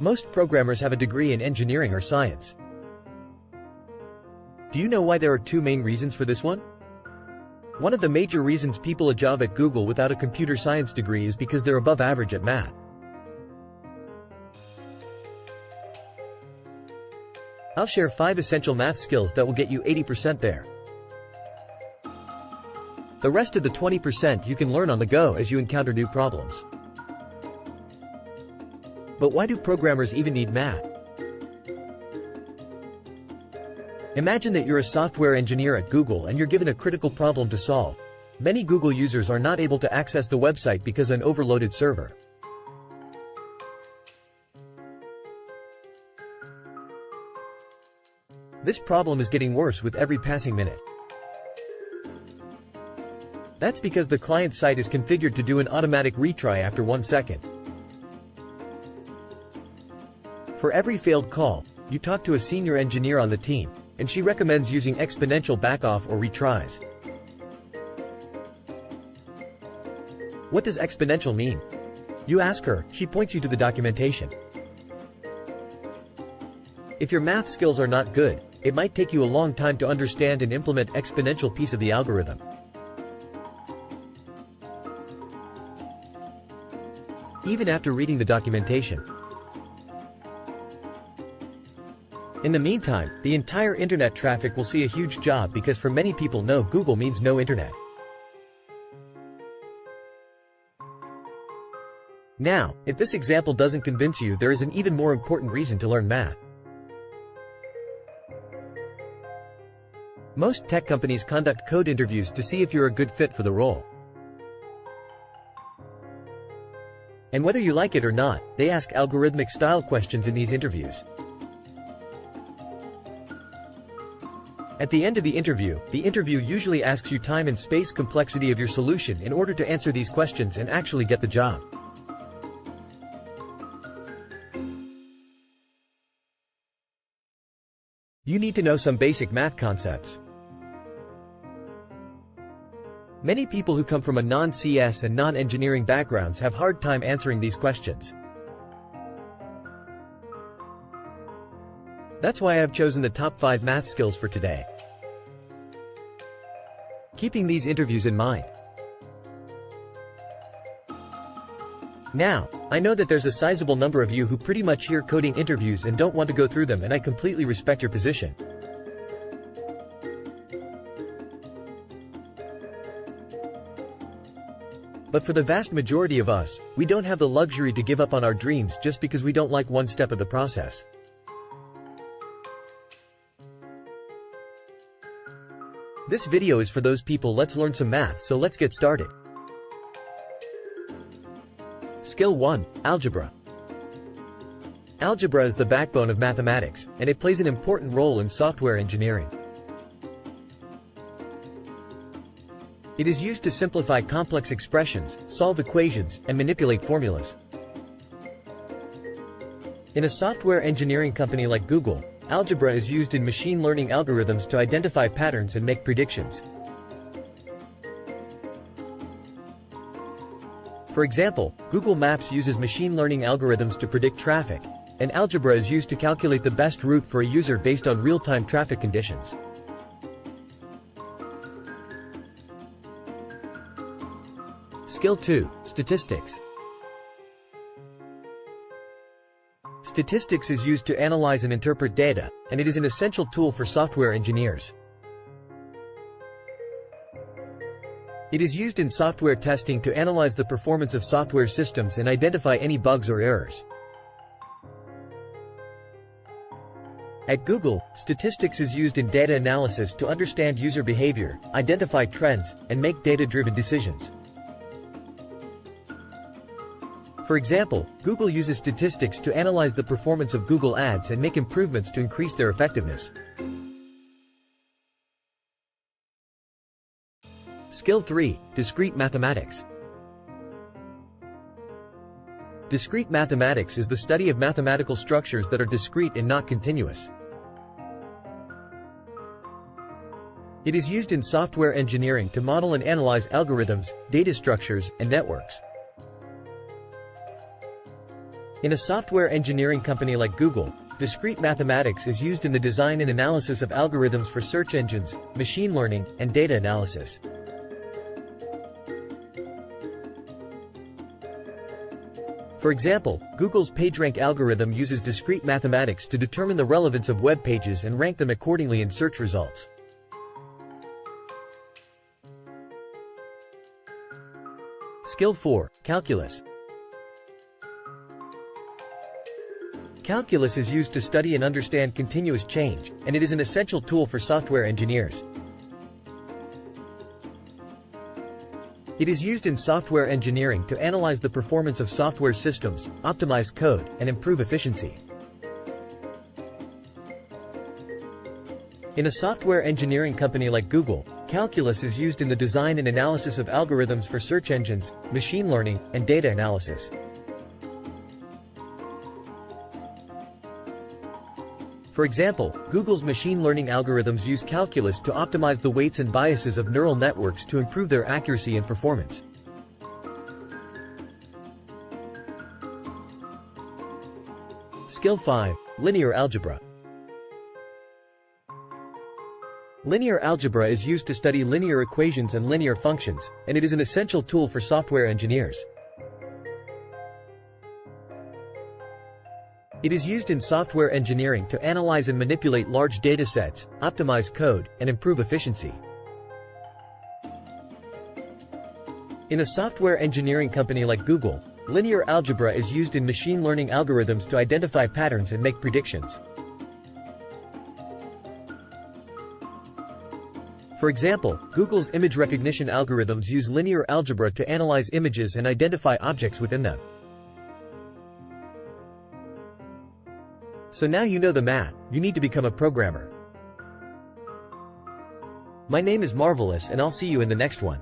Most programmers have a degree in engineering or science. Do you know why there are two main reasons for this one? One of the major reasons people a job at Google without a computer science degree is because they're above average at math. I'll share 5 essential math skills that will get you 80% there. The rest of the 20% you can learn on the go as you encounter new problems. But why do programmers even need math? Imagine that you're a software engineer at Google and you're given a critical problem to solve. Many Google users are not able to access the website because of an overloaded server. This problem is getting worse with every passing minute. That's because the client site is configured to do an automatic retry after 1 second. For every failed call, you talk to a senior engineer on the team, and she recommends using exponential backoff or retries. What does exponential mean? You ask her, she points you to the documentation. If your math skills are not good, it might take you a long time to understand and implement exponential piece of the algorithm. Even after reading the documentation. In the meantime, the entire internet traffic will see a huge job because for many people no Google means no internet. Now, if this example doesn't convince you, there is an even more important reason to learn math. Most tech companies conduct code interviews to see if you're a good fit for the role. And whether you like it or not, they ask algorithmic style questions in these interviews. At the end of the interview usually asks you time and space complexity of your solution in order to answer these questions and actually get the job. You need to know some basic math concepts. Many people who come from a non-CS and non-engineering backgrounds have hard time answering these questions. That's why I have chosen the top 5 math skills for today. Keeping these interviews in mind. Now, I know that there's a sizable number of you who pretty much hear coding interviews and don't want to go through them, and I completely respect your position. But for the vast majority of us, we don't have the luxury to give up on our dreams just because we don't like one step of the process. This video is for those people. Let's learn some math, so let's get started. Skill 1. Algebra. Algebra is the backbone of mathematics, and it plays an important role in software engineering. It is used to simplify complex expressions, solve equations, and manipulate formulas. In a software engineering company like Google, algebra is used in machine learning algorithms to identify patterns and make predictions. For example, Google Maps uses machine learning algorithms to predict traffic, and algebra is used to calculate the best route for a user based on real-time traffic conditions. Skill 2. Statistics. Statistics is used to analyze and interpret data, and it is an essential tool for software engineers. It is used in software testing to analyze the performance of software systems and identify any bugs or errors. At Google, statistics is used in data analysis to understand user behavior, identify trends, and make data-driven decisions. For example, Google uses statistics to analyze the performance of Google Ads and make improvements to increase their effectiveness. Skill 3. Discrete mathematics. Discrete mathematics is the study of mathematical structures that are discrete and not continuous. It is used in software engineering to model and analyze algorithms, data structures, and networks. In a software engineering company like Google, discrete mathematics is used in the design and analysis of algorithms for search engines, machine learning, and data analysis. For example, Google's PageRank algorithm uses discrete mathematics to determine the relevance of web pages and rank them accordingly in search results. Skill 4. Calculus. Calculus is used to study and understand continuous change, and it is an essential tool for software engineers. It is used in software engineering to analyze the performance of software systems, optimize code, and improve efficiency. In a software engineering company like Google, calculus is used in the design and analysis of algorithms for search engines, machine learning, and data analysis. For example, Google's machine learning algorithms use calculus to optimize the weights and biases of neural networks to improve their accuracy and performance. Skill 5. Linear algebra. Linear algebra is used to study linear equations and linear functions, and it is an essential tool for software engineers. It is used in software engineering to analyze and manipulate large datasets, optimize code, and improve efficiency. In a software engineering company like Google, linear algebra is used in machine learning algorithms to identify patterns and make predictions. For example, Google's image recognition algorithms use linear algebra to analyze images and identify objects within them. So now you know the math, you need to become a programmer. My name is Marvelous, and I'll see you in the next one.